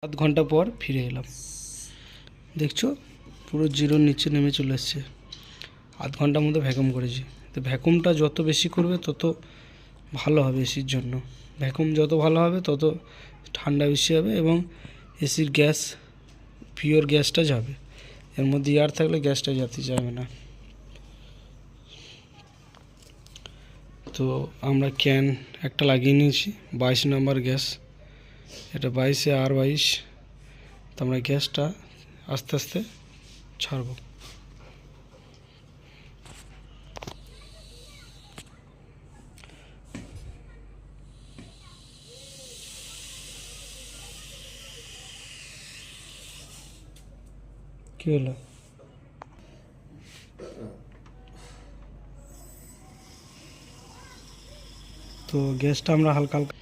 7 ঘন্টা পর ফিরে এলাম, দেখছো পুরো জিরোর নিচে নেমে চলে এসছে। আধ ঘন্টার মধ্যে ভ্যাকুম করেছি। তো ভ্যাকুমটা যত বেশি করবে তত ভালো হবে এসির জন্য। ভ্যাকুম যত ভালো হবে তত ঠান্ডা বেশি হবে এবং এসির গ্যাস পিওর গ্যাসটা যাবে। এর মধ্যে এয়ার থাকলে গ্যাসটা যেতে যাবে না। তো আমরা ক্যান একটা লাগিয়ে নিয়েছি 22 নম্বর গ্যাস, এটা 22-এ R22। তো আমরা গ্যাসটা আস্তে আস্তে ছাড়ব। কি হলো? তো গ্যাসটা আমরা হালকা হালকা,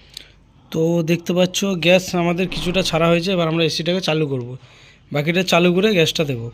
তো দেখতে পাচ্ছ গ্যাস আমাদের কিছুটা ছাড়া হয়েছে। এবার আমরা এসিটাকে চালু করব, বাকিটা চালু করে গ্যাসটা দেবো।